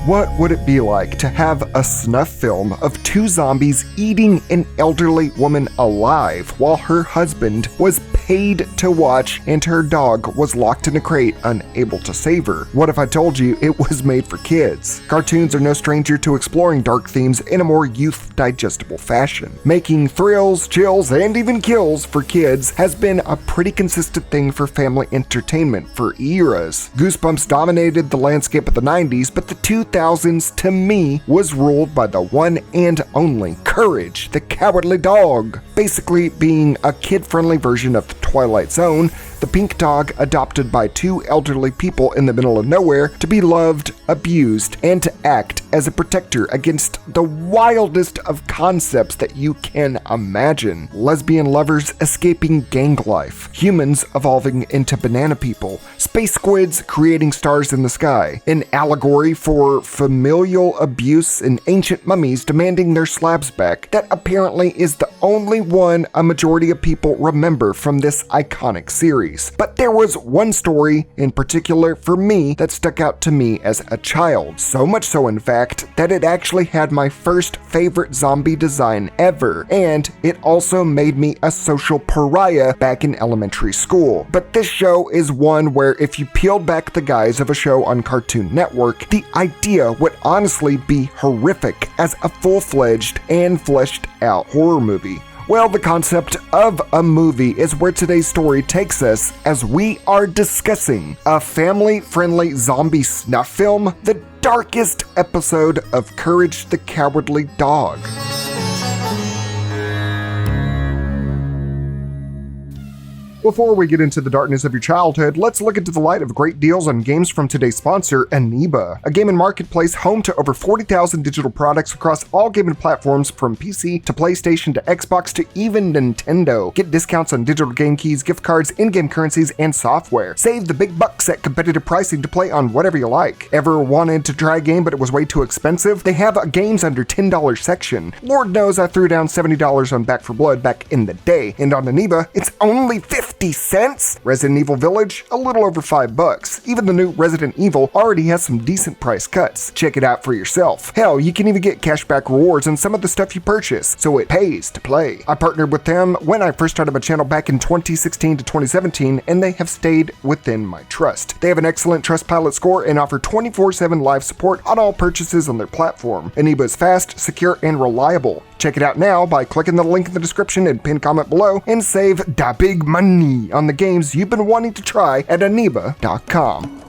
What would it be like to have a snuff film of two zombies eating an elderly woman alive while her husband was paid to watch and her dog was locked in a crate unable to save her? What if I told you it was made for kids? Cartoons are no stranger to exploring dark themes in a more youth-digestible fashion. Making thrills, chills, and even kills for kids has been a pretty consistent thing for family entertainment for eras. Goosebumps dominated the landscape of the 90s, but the 2000s, to me, was ruled by the one and only Courage the Cowardly Dog, basically being a kid-friendly version of The Twilight Zone, the pink dog adopted by two elderly people in the middle of nowhere to be loved, abused, and to act as a protector against the wildest of concepts that you can imagine. Lesbian lovers escaping gang life, humans evolving into banana people, space squids creating stars in the sky, an allegory for familial abuse and ancient mummies demanding their slabs back that apparently is the only one a majority of people remember from this iconic series. But there was one story in particular for me that stuck out to me as a child, so much so in fact that it actually had my first favorite zombie design ever, and it also made me a social pariah back in elementary school. But this show is one where if you peeled back the guise of a show on Cartoon Network, the idea would honestly be horrific as a full-fledged and fleshed out horror movie. Well, the concept of a movie is where today's story takes us as we are discussing a family-friendly zombie snuff film, the darkest episode of Courage the Cowardly Dog. Before we get into the darkness of your childhood, let's look into the light of great deals on games from today's sponsor, Aneba, a gaming marketplace home to over 40,000 digital products across all gaming platforms from PC to PlayStation to Xbox to even Nintendo. Get discounts on digital game keys, gift cards, in-game currencies, and software. Save the big bucks at competitive pricing to play on whatever you like. Ever wanted to try a game but it was way too expensive? They have a games under $10 section. Lord knows I threw down $70 on Back 4 Blood back in the day, and on Aneba, it's only 50 cents. Resident Evil Village, a little over $5. Even the new Resident Evil already has some decent price cuts. Check it out for yourself. Hell, you can even get cashback rewards on some of the stuff you purchase, so it pays to play. I partnered with them when I first started my channel back in 2016 to 2017, and they have stayed within my trust. They have an excellent Trustpilot score and offer 24/7 live support on all purchases on their platform. Aneba is fast, secure, and reliable. Check it out now by clicking the link in the description and pinned comment below and save da big money on the games you've been wanting to try at Aneba.com.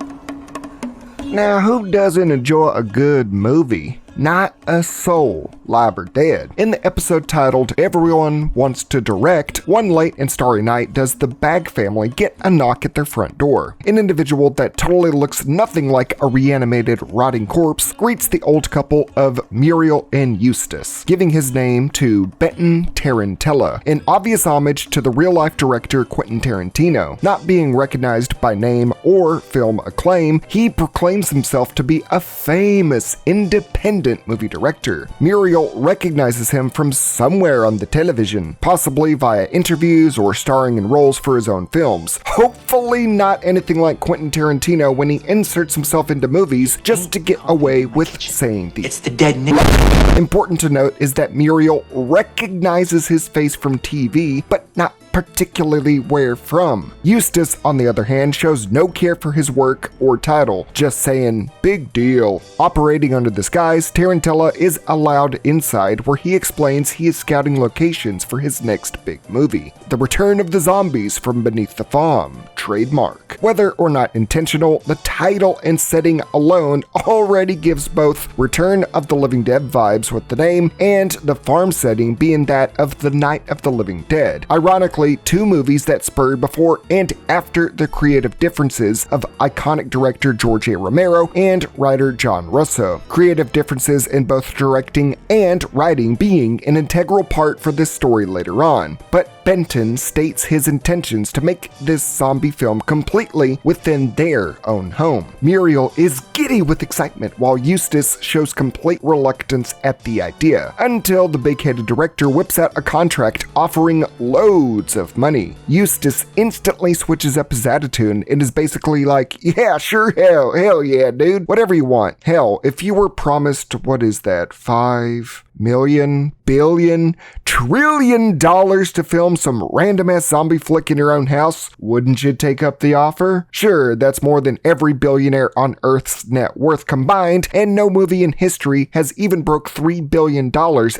Now, who doesn't enjoy a good movie? Not a soul, live or dead. In the episode titled Everyone Wants to Direct, one late and starry night does the Bag family get a knock at their front door. An individual that totally looks nothing like a reanimated, rotting corpse greets the old couple of Muriel and Eustace, giving his name to Benton Tarantella, an obvious homage to the real-life director Quentin Tarantino. Not being recognized by name or film acclaim, he proclaims himself to be a famous, independent movie director. Muriel recognizes him from somewhere on the television, possibly via interviews or starring in roles for his own films. Hopefully not anything like Quentin Tarantino when he inserts himself into movies just to get away with saying these. It's the dead nigga. Important to note is that Muriel recognizes his face from TV, but not particularly where from. Eustace, on the other hand, shows no care for his work or title, just saying, big deal. Operating under this guise, Tarantella is allowed inside where he explains he is scouting locations for his next big movie, The Return of the Zombies from Beneath the Farm, trademark. Whether or not intentional, the title and setting alone already gives both Return of the Living Dead vibes with the name and the farm setting being that of the Night of the Living Dead. Ironically, two movies that spurred before and after the creative differences of iconic director George A. Romero and writer John Russo. Creative differences in both directing and writing being an integral part for this story later on. But Benton states his intentions to make this zombie film completely within their own home. Muriel is giddy with excitement while Eustace shows complete reluctance at the idea, until the big-headed director whips out a contract offering loads of money. Eustace instantly switches up his attitude and is basically like, yeah, sure, hell yeah, dude, whatever you want. Hell, if you were promised, what is that, 5 million, billion, trillion dollars to film some random-ass zombie flick in your own house, wouldn't you take up the offer? Sure, that's more than every billionaire on Earth's net worth combined, and no movie in history has even broke $3 billion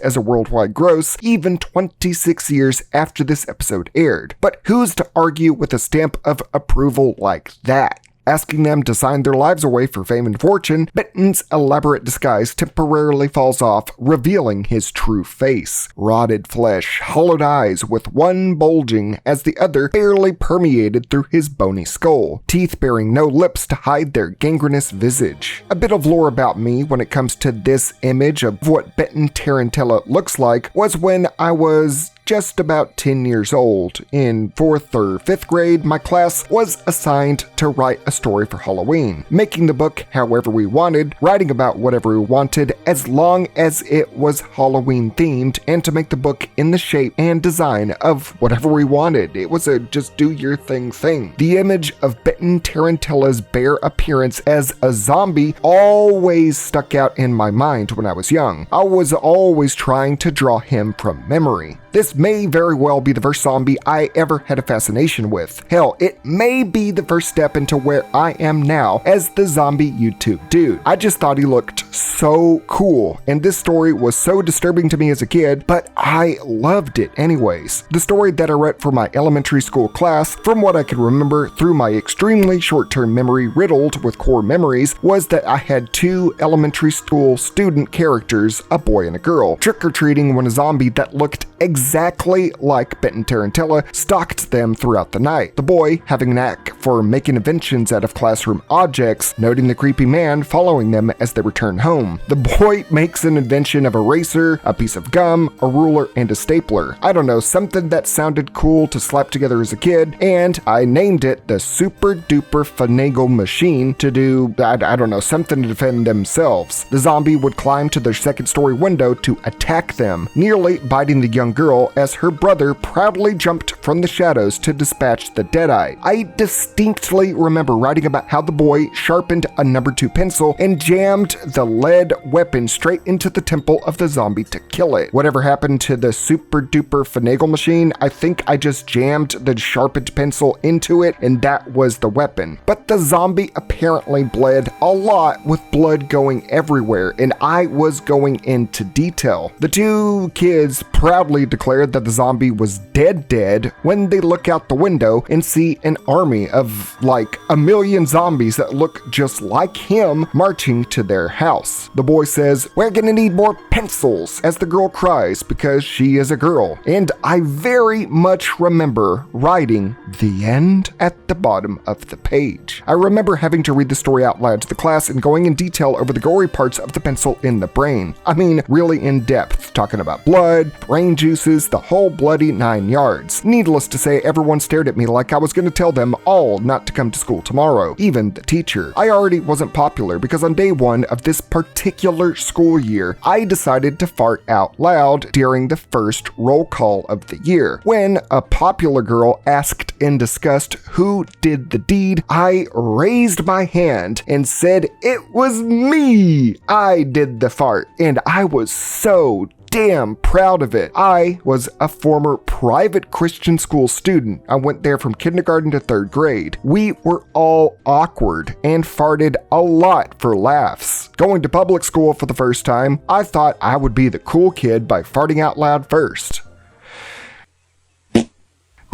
as a worldwide gross, even 26 years after this episode aired. But who's to argue with a stamp of approval like that? Asking them to sign their lives away for fame and fortune, Benton's elaborate disguise temporarily falls off, revealing his true face. Rotted flesh, hollowed eyes with one bulging as the other barely permeated through his bony skull, teeth bearing no lips to hide their gangrenous visage. A bit of lore about me when it comes to this image of what Benton Tarantella looks like was when I was just about 10 years old. In 4th or 5th grade, my class was assigned to write a story for Halloween, making the book however we wanted, writing about whatever we wanted as long as it was Halloween themed, and to make the book in the shape and design of whatever we wanted. It was a just do your thing. The image of Benton Tarantella's bare appearance as a zombie always stuck out in my mind when I was young. I was always trying to draw him from memory. This may very well be the first zombie I ever had a fascination with. Hell, it may be the first step into where I am now as the zombie YouTube dude. I just thought he looked so cool, and this story was so disturbing to me as a kid, but I loved it anyways. The story that I read for my elementary school class, from what I could remember through my extremely short-term memory riddled with core memories, was that I had 2 elementary school student characters, a boy and a girl, trick-or-treating when a zombie that looked exactly like Benton Tarantella stalked them throughout the night. The boy, having a knack for making inventions out of classroom objects, noting the creepy man following them as they return home. The boy makes an invention of a eraser, a piece of gum, a ruler, and a stapler. I don't know, something that sounded cool to slap together as a kid, and I named it the Super Duper Finagle Machine to do, I don't know, something to defend themselves. The zombie would climb to their 2nd-story window to attack them, nearly biting the young girl as her brother proudly jumped from the shadows to dispatch the Deadeye. I distinctly remember writing about how the boy sharpened a number 2 pencil and jammed the lead weapon straight into the temple of the zombie to kill it. Whatever happened to the Super Duper Finagle Machine, I think I just jammed the sharpened pencil into it and that was the weapon. But the zombie apparently bled a lot, with blood going everywhere, and I was going into detail. The 2 kids proudly declared that the zombie was dead when they look out the window and see an army of like 1 million zombies that look just like him marching to their house. The boy says, "We're gonna need more pencils," as the girl cries because she is a girl. And I very much remember writing "the end" at the bottom of the page. I remember having to read the story out loud to the class and going in detail over the gory parts of the pencil in the brain. I mean, really in depth, talking about blood, brain juices, the whole bloody 9 yards. Needless to say, everyone stared at me like I was going to tell them all not to come to school tomorrow, even the teacher. I already wasn't popular because on day 1 of this particular school year, I decided to fart out loud during the first roll call of the year. When a popular girl asked in disgust who did the deed, I raised my hand and said it was me. I did the fart, and I was so damn proud of it. I was a former private Christian school student. I went there from kindergarten to 3rd grade. We were all awkward and farted a lot for laughs. Going to public school for the first time, I thought I would be the cool kid by farting out loud first.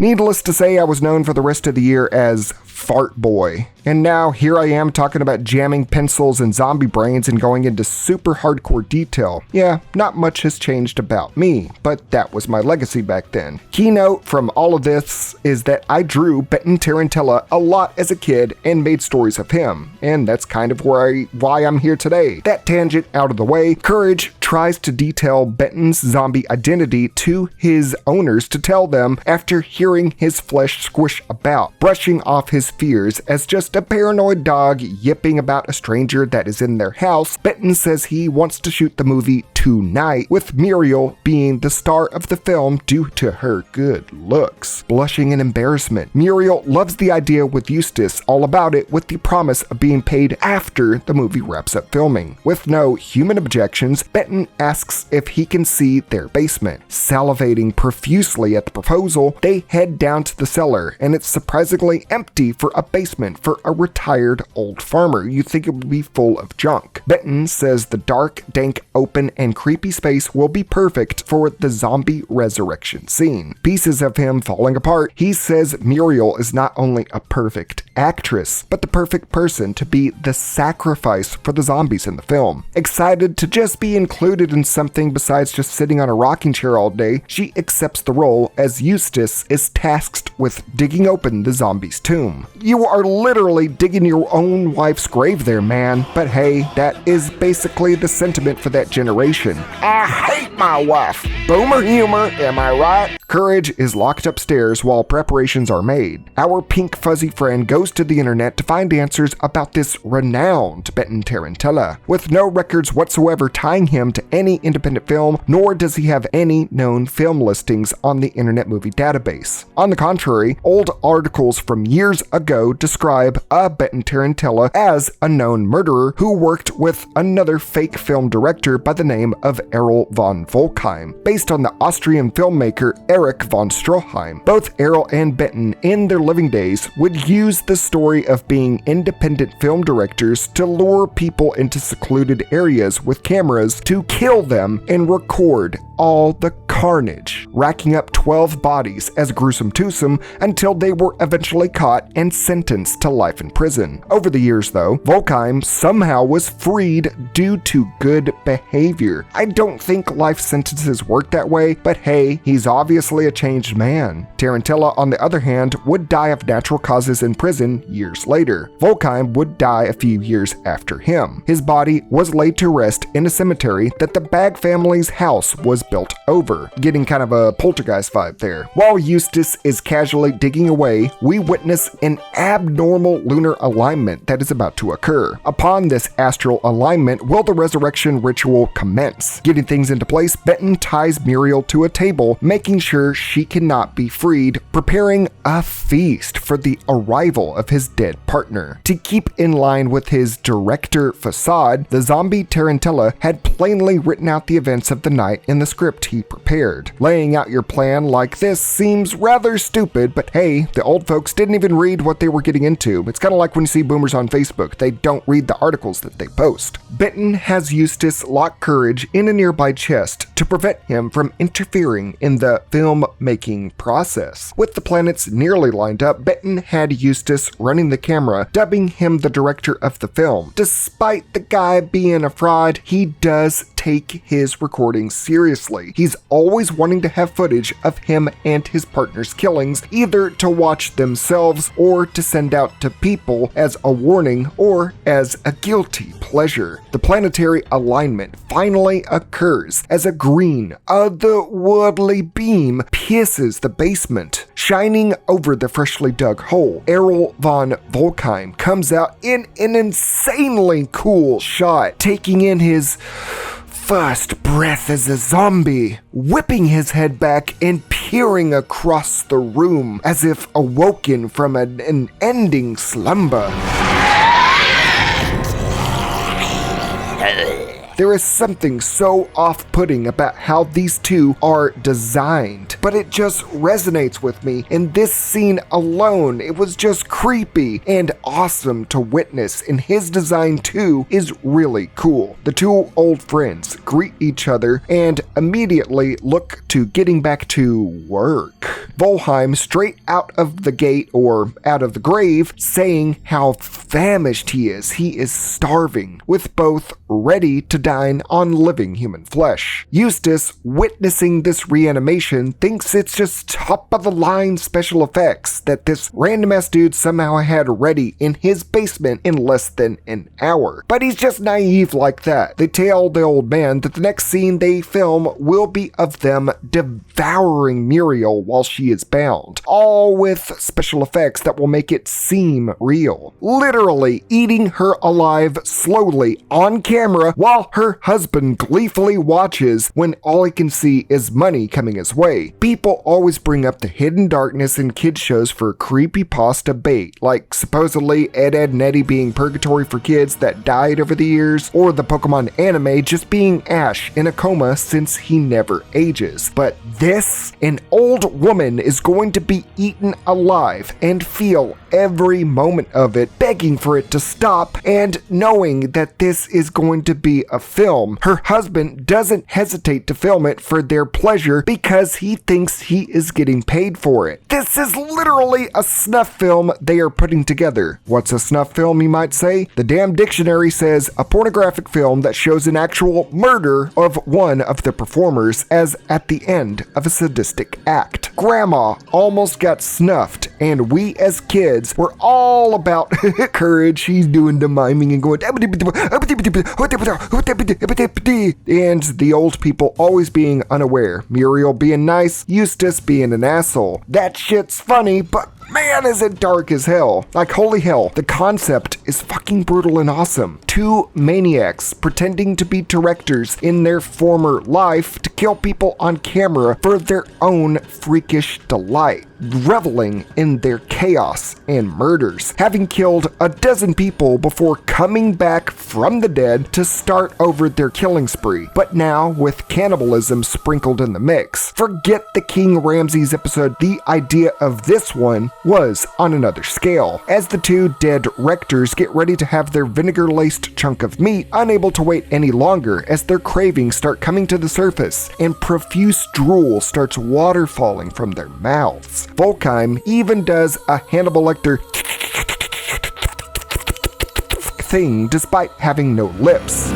Needless to say, I was known for the rest of the year as fart boy. And now here I am talking about jamming pencils and zombie brains and going into super hardcore detail. Yeah, not much has changed about me, but that was my legacy back then. Keynote from all of this is that I drew Benton Tarantella a lot as a kid and made stories of him, and that's kind of why I'm here today. That tangent out of the way, Courage tries to detail Benton's zombie identity to his owners to tell them after hearing his flesh squish about, brushing off his fears as just a paranoid dog yipping about a stranger that is in their house. Benton says he wants to shoot the movie tonight, with Muriel being the star of the film due to her good looks. Blushing in embarrassment, Muriel loves the idea with Eustace all about it, with the promise of being paid after the movie wraps up filming. With no human objections, Benton asks if he can see their basement. Salivating profusely at the proposal, they head down to the cellar, and it's surprisingly empty for a basement for a retired old farmer. You'd think it would be full of junk. Benton says the dark, dank, open, and creepy space will be perfect for the zombie resurrection scene. Pieces of him falling apart, he says Muriel is not only a perfect actress, but the perfect person to be the sacrifice for the zombies in the film. Excited to just be included in something besides just sitting on a rocking chair all day, she accepts the role as Eustace is tasked with digging open the zombie's tomb. You are literally digging your own wife's grave there, man. But hey, that is basically the sentiment for that generation. I hate my wife. Boomer humor, am I right? Courage is locked upstairs while preparations are made. Our pink fuzzy friend goes to the internet to find answers about this renowned Benton Tarantella, with no records whatsoever tying him to any independent film, nor does he have any known film listings on the Internet Movie Database. On the contrary, old articles from years ago describe a Benton Tarantella as a known murderer who worked with another fake film director by the name of Errol von Volkheim, based on the Austrian filmmaker Erich von Stroheim. Both Errol and Benton in their living days would use the story of being independent film directors to lure people into secluded areas with cameras to kill them and record all the carnage, racking up 12 bodies as gruesome twosome until they were eventually caught and sentenced to life in prison. Over the years, though, Volkheim somehow was freed due to good behavior. I don't think life sentences work that way, but hey, he's obviously a changed man. Tarantella, on the other hand, would die of natural causes in prison years later. Volkheim would die a few years after him. His body was laid to rest in a cemetery that the Bag family's house was built over, getting kind of a poltergeist vibe there. While Eustace is casually digging away, we witness an abnormal lunar alignment that is about to occur. Upon this astral alignment will the resurrection ritual commence. Getting things into place, Benton ties Muriel to a table, making sure she cannot be freed, preparing a feast for the arrival of his dead partner. To keep in line with his director facade, the zombie Tarantella had plainly written out the events of the night in the script he prepared. Laying out your plan like this seems rather stupid, but hey, the old folks didn't even read what they were getting into. It's kind of like when you see boomers on Facebook. They don't read the articles that they post. Benton has Eustace lock Courage in a nearby chest to prevent him from interfering in the film-making process. With the planets nearly lined up, Benton had Eustace running the camera, dubbing him the director of the film. Despite the guy being a fraud, he does take his recording seriously. He's always wanting to have footage of him and his partner's killings, either to watch themselves or to send out to people as a warning or as a guilty pleasure. The planetary alignment finally occurs as a green, otherworldly beam pierces the basement, shining over the freshly dug hole. Errol von Volkheim comes out in an insanely cool shot, taking in his first breath as a zombie, whipping his head back and peering across the room as if awoken from an ending slumber. There is something so off-putting about how these two are designed, but it just resonates with me in this scene alone. It was just creepy and awesome to witness, and his design too is really cool. The two old friends greet each other and immediately look to getting back to work. Volheim straight out of the gate or out of the grave saying how famished he is. He is starving, with both ready to dine on living human flesh. Eustace, witnessing this reanimation, thinks it's just top of the line special effects that this random ass dude somehow had ready in his basement in less than an hour. But he's just naive like that. They tell the old man that the next scene they film will be of them devouring Muriel while she is bound, all with special effects that will make it seem real. Literally eating her alive slowly on camera while her husband gleefully watches when all he can see is money coming his way. People always bring up the hidden darkness in kids shows for creepypasta bait, like supposedly Ed, Edd n Eddy being purgatory for kids that died over the years, or the Pokemon anime just being Ash in a coma since he never ages. But this, an old woman is going to be eaten alive and feel every moment of it, begging for it to stop, and knowing that this is going to be a film. Her husband doesn't hesitate to film it for their pleasure because he thinks he is getting paid for it. This is literally a snuff film they are putting together. What's a snuff film, you might say? The damn dictionary says a pornographic film that shows an actual murder of one of the performers as at the end of a sadistic act. Grandma almost got snuffed, and we as kids were all about courage. She's doing the miming and going, and the old people always being unaware. Muriel being nice, Eustace being an asshole. That shit's funny, but man, is it dark as hell. Like, holy hell, the concept is fucking brutal and awesome. Two maniacs pretending to be directors in their former life to kill people on camera for their own freakish delight, reveling in their chaos and murders, having killed a dozen people before coming back from the dead to start over their killing spree, but now with cannibalism sprinkled in the mix. Forget the King Ramses episode, the idea of this one was on another scale, as the two dead rectors get ready to have their vinegar-laced chunk of meat, unable to wait any longer as their cravings start coming to the surface and profuse drool starts waterfalling from their mouths. Volheim even does a Hannibal Lecter thing despite having no lips.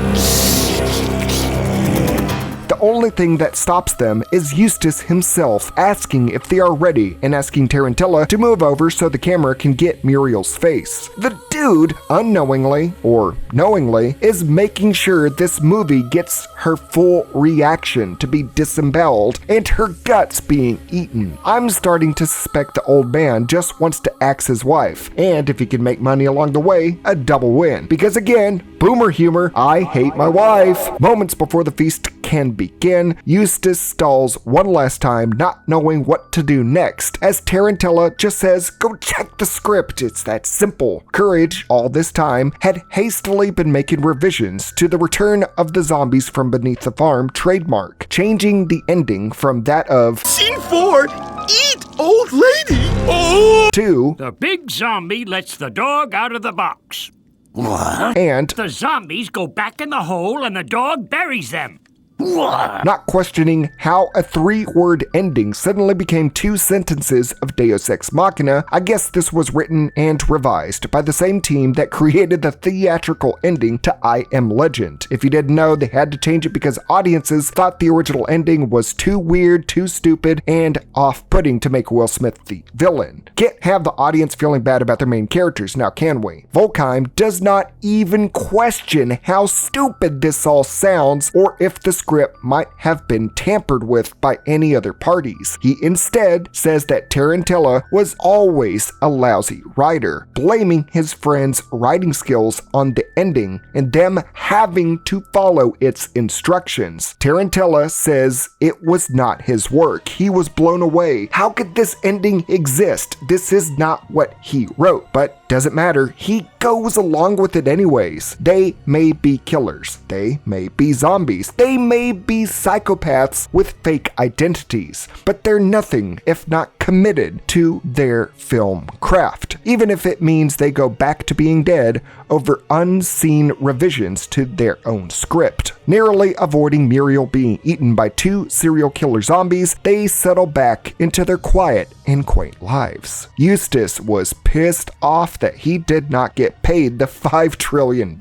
The only thing that stops them is Eustace himself asking if they are ready and asking Tarantella to move over so the camera can get Muriel's face. The dude, unknowingly or knowingly, is making sure this movie gets her full reaction to be disemboweled and her guts being eaten. I'm starting to suspect the old man just wants to axe his wife, and if he can make money along the way, a double win. Because again, boomer humor, I hate my wife. Moments before the feast can begin, Eustace stalls one last time, not knowing what to do next, as Tarantella just says, go check the script, it's that simple. Courage, all this time, had hastily been making revisions to the Return of the Zombies from Beneath the Farm trademark, changing the ending from that of Scene 4, eat old lady, oh! to the big zombie lets the dog out of the box. What? And the zombies go back in the hole and the dog buries them. Not questioning how a 3-word ending suddenly became 2 sentences of Deus Ex Machina, I guess this was written and revised by the same team that created the theatrical ending to I Am Legend. If you didn't know, they had to change it because audiences thought the original ending was too weird, too stupid, and off-putting to make Will Smith the villain. Can't have the audience feeling bad about their main characters, now can we? Volheim does not even question how stupid this all sounds or if the script might have been tampered with by any other parties. He instead says that Tarantella was always a lousy writer, blaming his friend's writing skills on the ending and them having to follow its instructions. Tarantella says it was not his work. He was blown away. How could this ending exist? This is not what he wrote. But Doesn't matter, he goes along with it anyways. They may be killers, they may be zombies, they may be psychopaths with fake identities, but they're nothing if not committed to their film craft, even if it means they go back to being dead over unseen revisions to their own script. Narrowly avoiding Muriel being eaten by 2 serial killer zombies, they settle back into their quiet and quaint lives. Eustace was pissed off that he did not get paid the $5 trillion.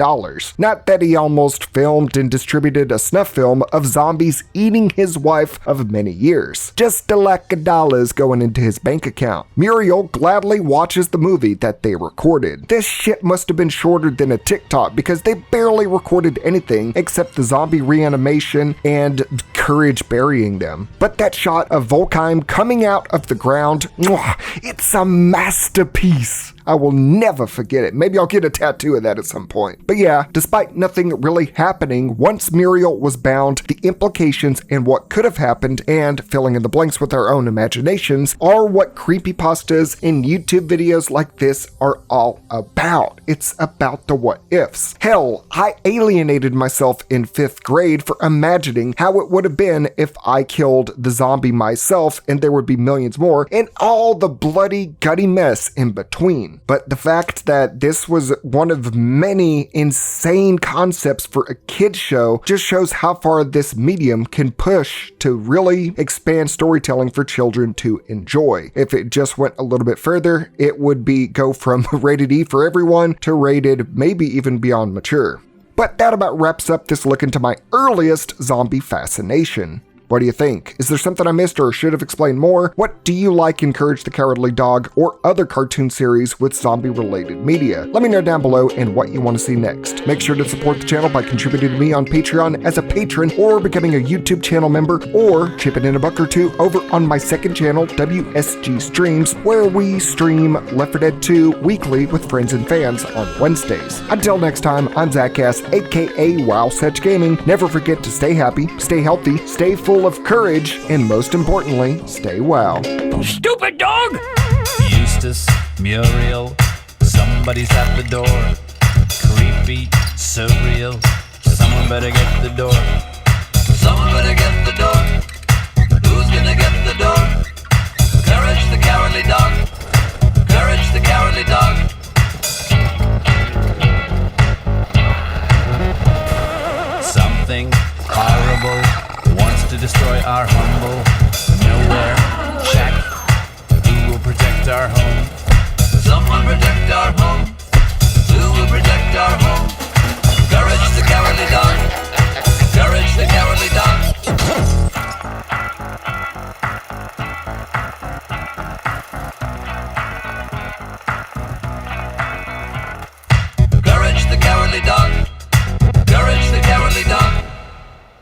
Not that he almost filmed and distributed a snuff film of zombies eating his wife of many years. Just a lack of dollars going into his bank account. Muriel gladly watches the movie that they recorded. This shit must have been shorter than a TikTok because they barely recorded anything except the zombie reanimation and Courage burying them. But that shot of Volkheim coming out of the ground, it's a masterpiece. I will never forget it. Maybe I'll get a tattoo of that at some point. But yeah, despite nothing really happening, once Muriel was bound, the implications and what could have happened and filling in the blanks with our own imaginations are what creepypastas and YouTube videos like this are all about. It's about the what ifs. Hell, I alienated myself in 5th grade for imagining how it would have been if I killed the zombie myself and there would be millions more and all the bloody gutty mess in between. But the fact that this was one of many insane concepts for a kid's show just shows how far this medium can push to really expand storytelling for children to enjoy. If it just went a little bit further, it would go from rated E for everyone to rated maybe even beyond mature. But that about wraps up this look into my earliest zombie fascination. What do you think? Is there something I missed or should have explained more? What do you like in Courage the Cowardly Dog or other cartoon series with zombie-related media? Let me know down below and what you want to see next. Make sure to support the channel by contributing to me on Patreon as a patron or becoming a YouTube channel member or chipping in a buck or two over on my second channel, WSG Streams, where we stream Left 4 Dead 2 weekly with friends and fans on Wednesdays. Until next time, I'm Zach Cass, aka Wow Such Gaming. Never forget to stay happy, stay healthy, stay full of courage, and most importantly, stay wow. Stupid dog! Eustace, Muriel, somebody's at the door. Creepy, surreal, someone better get the door. Someone better get the door. Who's gonna get the door? Courage the Cowardly Dog. Courage the Cowardly Dog. Something horrible wants to destroy our humble nowhere shack. Who will protect our home? Someone protect our home. Who will protect our home? Courage the Cowardly Dog.